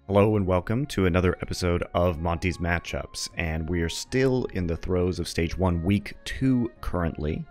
Hello and welcome to another episode of Monte's Matchups, and we are still in the throes of Stage 1, Week 2 currently,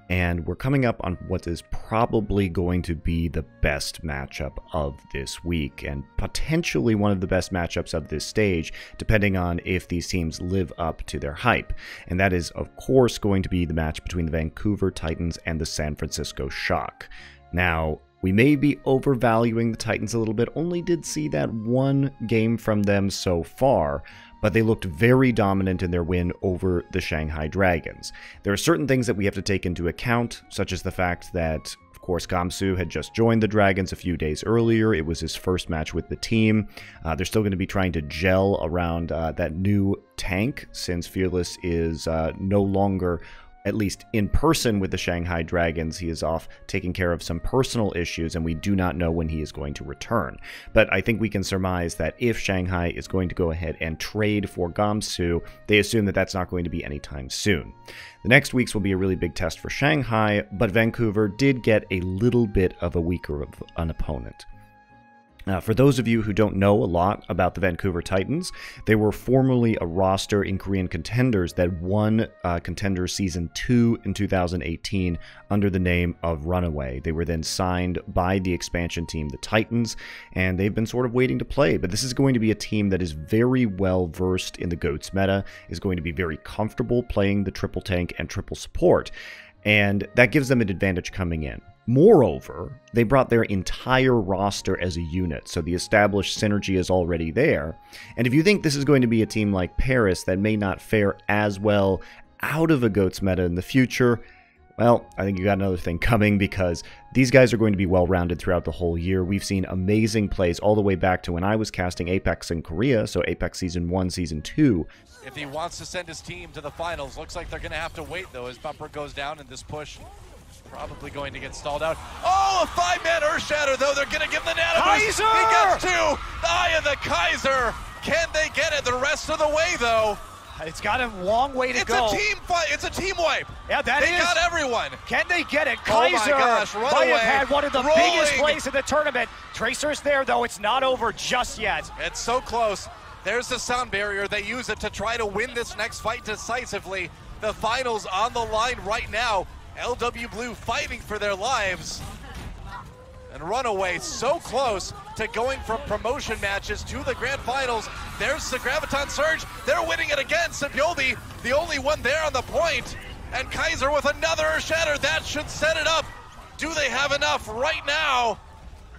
and we're coming up on what is probably going to be the best matchup of this week, and potentially one of the best matchups of this stage, depending on if these teams live up to their hype, and that is, of course, going to be the match between the Vancouver Titans and the San Francisco Shock. Now, we may be overvaluing the Titans a little bit, only did see that one game from them so far, but they looked very dominant in their win over the Shanghai Dragons. There are certain things that we have to take into account, such as the fact that, of course, Gamsu had just joined the Dragons a few days earlier. It was his first match with the team. They're still going to be trying to gel around that new tank, since Fearless is no longer, at least in person, with the Shanghai Dragons. He is off taking care of some personal issues, and we do not know when he is going to return. But I think we can surmise that if Shanghai is going to go ahead and trade for Gamsu, they assume that that's not going to be anytime soon. The next weeks will be a really big test for Shanghai, but Vancouver did get a little bit of a weaker of an opponent. For those of you who don't know a lot about the Vancouver Titans, they were formerly a roster in Korean Contenders that won Contender Season 2 in 2018 under the name of RUNAWAY. They were then signed by the expansion team, the Titans, and they've been sort of waiting to play. But this is going to be a team that is very well versed in the GOATS meta, is going to be very comfortable playing the triple tank and triple support, and that gives them an advantage coming in. Moreover, they brought their entire roster as a unit, so the established synergy is already there. And if you think this is going to be a team like Paris that may not fare as well out of a GOATS meta in the future, well, I think you got another thing coming, because these guys are going to be well-rounded throughout the whole year. We've seen amazing plays all the way back to when I was casting Apex in Korea, so Apex Season 1, Season 2. If he wants to send his team to the finals, looks like they're going to have to wait, though, as Bumper goes down in this push. Probably going to get stalled out. Oh, a five-man Earthshatter, though. They're going to give the Nano boost. Kaiser! He gets two. The Eye of the Kaiser. Can they get it the rest of the way, though? It's got a long way to go. It's a team fight. It's a team wipe. Yeah, They got everyone. Can they get it? Oh my Kaiser gosh, might RUNAWAY, have had one of the rolling. biggest plays in the tournament. Tracer's there, though. It's not over just yet. It's so close. There's the sound barrier. They use it to try to win this next fight decisively. The finals on the line right now. LW Blue fighting for their lives, and RUNAWAY so close to going from promotion matches to the grand finals. There's the Graviton Surge. They're winning it again. Sibyoldi, the only one there on the point, and Kaiser with another Shatter. That should set it up. Do they have enough right now?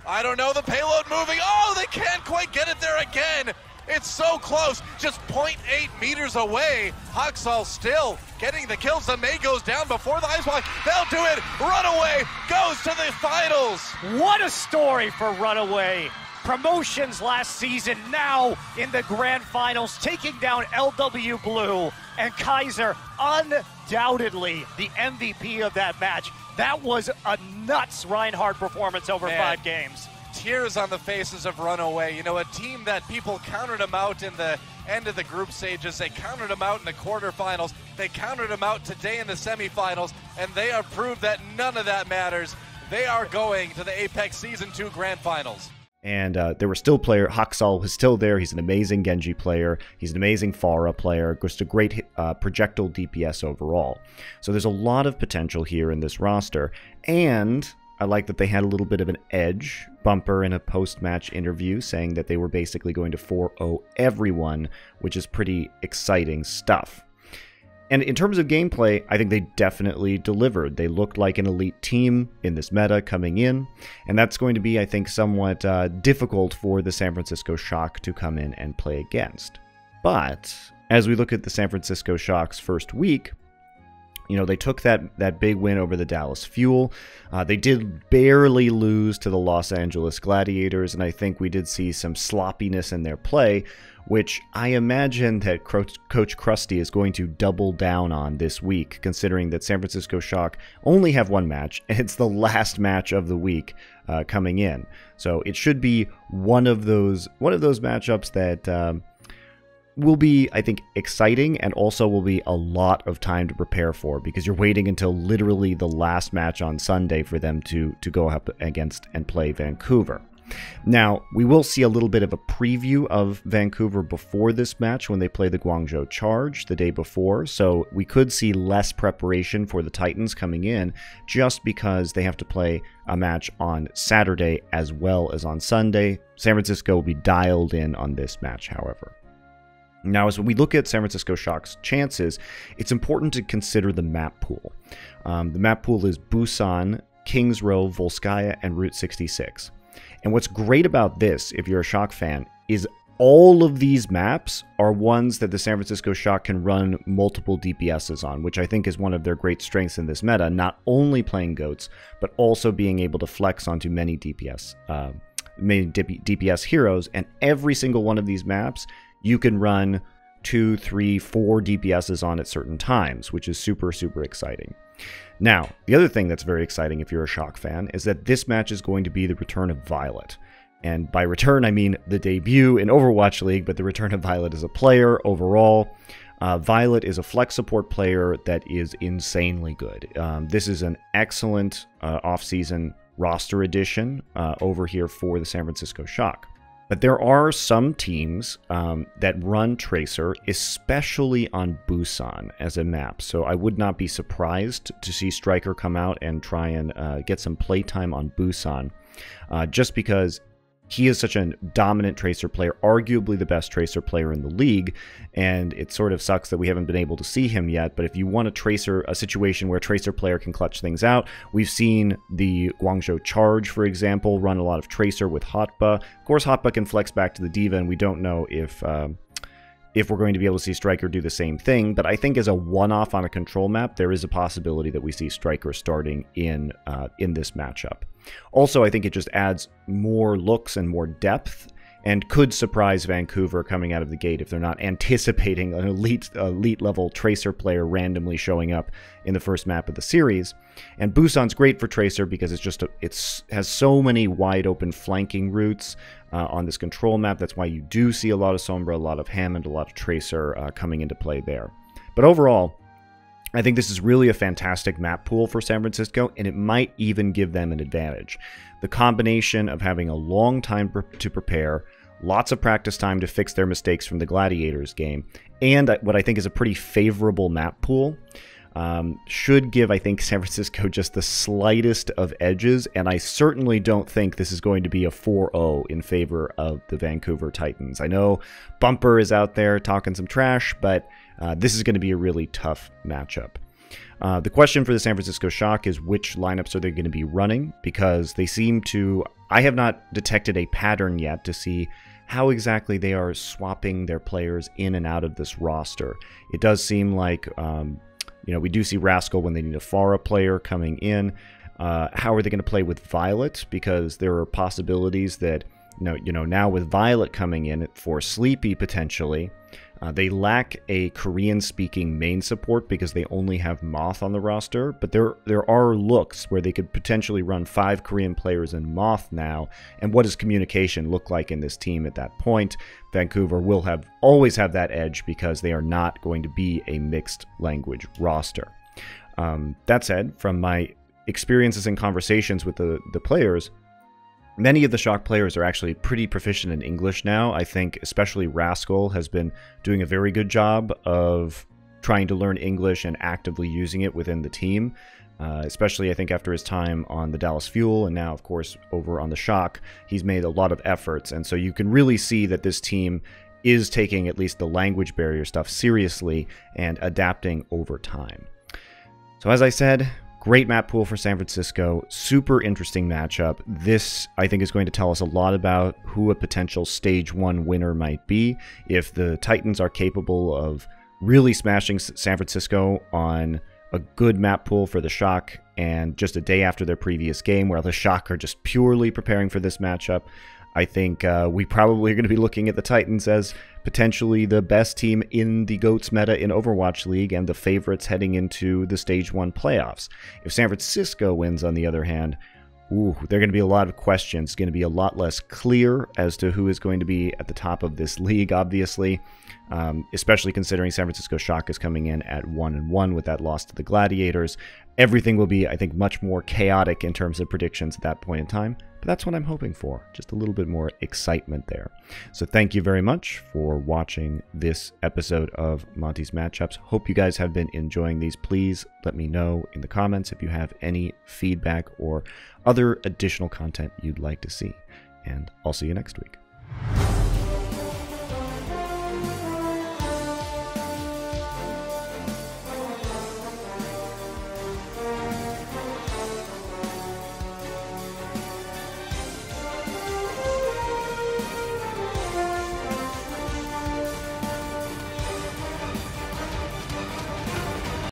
I don't know. The payload moving. Oh, they can't quite get it there again. It's so close, just 0.8 meters away. Haksal still getting the kills. The May goes down before the ice block. They'll do it. RUNAWAY goes to the finals. What a story for RUNAWAY. Promotions last season, now in the grand finals, taking down LW Blue, and Kaiser undoubtedly the MVP of that match. That was a nuts Reinhardt performance over 5 games. Tears on the faces of RUNAWAY. You know, a team that people counted them out in the end of the group stages. They counted them out in the quarterfinals. They counted them out today in the semifinals, and they have proved that none of that matters. They are going to the Apex Season 2 Grand Finals. And there were still players. Haksal was still there. He's an amazing Genji player. He's an amazing Pharah player. Just a great projectile DPS overall. So there's a lot of potential here in this roster. And I like that they had a little bit of an edge. Bumper in a post-match interview saying that they were basically going to 4-0 everyone, which is pretty exciting stuff. And in terms of gameplay, I think they definitely delivered. They looked like an elite team in this meta coming in, and that's going to be, I think, somewhat difficult for the San Francisco Shock to come in and play against. But as we look at the San Francisco Shock's first week, you know, they took that big win over the Dallas Fuel. They did barely lose to the Los Angeles Gladiators, and I think we did see some sloppiness in their play, which I imagine that Coach Krusty is going to double down on this week, considering that San Francisco Shock only have one match, and it's the last match of the week coming in. So it should be one of those matchups that will be, I think, exciting, and also will be a lot of time to prepare for, because you're waiting until literally the last match on Sunday for them to go up against and play Vancouver. Now, we will see a little bit of a preview of Vancouver before this match when they play the Guangzhou Charge the day before, so we could see less preparation for the Titans coming in just because they have to play a match on Saturday as well as on Sunday. San Francisco will be dialed in on this match, however. Now, as we look at San Francisco Shock's chances, it's important to consider the map pool. The map pool is Busan, Kings Row, Volskaya, and Route 66. And what's great about this, if you're a Shock fan, is all of these maps are ones that the San Francisco Shock can run multiple DPSs on, which I think is one of their great strengths in this meta, not only playing GOATs, but also being able to flex onto many DPS heroes, and every single one of these maps you can run 2, 3, 4 DPSs on at certain times, which is super, super exciting. Now, the other thing that's very exciting if you're a Shock fan is that this match is going to be the return of Violet. And by return, I mean the debut in Overwatch League, but the return of Violet as a player overall. Violet is a flex support player that is insanely good. This is an excellent off-season roster addition over here for the San Francisco Shock. But there are some teams that run Tracer, especially on Busan as a map. So I would not be surprised to see Striker come out and try and get some playtime on Busan, just because he is such a dominant Tracer player, arguably the best Tracer player in the league, and it sort of sucks that we haven't been able to see him yet. But if you want a situation where a Tracer player can clutch things out, we've seen the Guangzhou Charge, for example, run a lot of Tracer with Hotba. Of course, Hotba can flex back to the D.Va, and we don't know if we're going to be able to see Striker do the same thing, but I think as a one-off on a control map, there is a possibility that we see Striker starting in this matchup. Also, I think it just adds more looks and more depth, and could surprise Vancouver coming out of the gate if they're not anticipating an elite level Tracer player randomly showing up in the first map of the series. And Busan's great for Tracer because it has so many wide open flanking routes on this control map. That's why you do see a lot of Sombra, a lot of Hammond, a lot of Tracer coming into play there. But overall, I think this is really a fantastic map pool for San Francisco, and it might even give them an advantage. The combination of having a long time to prepare, lots of practice time to fix their mistakes from the Gladiators game, and what I think is a pretty favorable map pool, should give, I think, San Francisco just the slightest of edges, and I certainly don't think this is going to be a 4-0 in favor of the Vancouver Titans. I know Bumper is out there talking some trash, but this is going to be a really tough matchup. The question for the San Francisco Shock is which lineups are they going to be running, because they seem to... I have not detected a pattern yet to see how exactly they are swapping their players in and out of this roster. It does seem like, we do see Rascal when they need a Pharah player coming in. How are they going to play with Violet? Because there are possibilities that, now with Violet coming in for Sleepy potentially, they lack a Korean-speaking main support because they only have Moth on the roster, but there are looks where they could potentially run 5 Korean players in Moth now, and what does communication look like in this team at that point? Vancouver will always have that edge because they are not going to be a mixed language roster. That said, from my experiences and conversations with the players, many of the Shock players are actually pretty proficient in English now. I think especially Rascal has been doing a very good job of trying to learn English and actively using it within the team, especially I think after his time on the Dallas Fuel and now, of course, over on the Shock. He's made a lot of efforts, and so you can really see that this team is taking at least the language barrier stuff seriously and adapting over time. So as I said, great map pool for San Francisco, super interesting matchup. This, I think, is going to tell us a lot about who a potential Stage 1 winner might be. If the Titans are capable of really smashing San Francisco on a good map pool for the Shock, and just a day after their previous game where the Shock are just purely preparing for this matchup, I think we probably are going to be looking at the Titans as potentially the best team in the GOATS meta in Overwatch League and the favorites heading into the Stage 1 playoffs. If San Francisco wins, on the other hand, there are going to be a lot of questions. It's going to be a lot less clear as to who is going to be at the top of this league, obviously, especially considering San Francisco Shock is coming in at 1-1 with that loss to the Gladiators. Everything will be, I think, much more chaotic in terms of predictions at that point in time. But that's what I'm hoping for, just a little bit more excitement there. So thank you very much for watching this episode of Monte's Matchups. Hope you guys have been enjoying these. Please let me know in the comments if you have any feedback or other additional content you'd like to see. And I'll see you next week.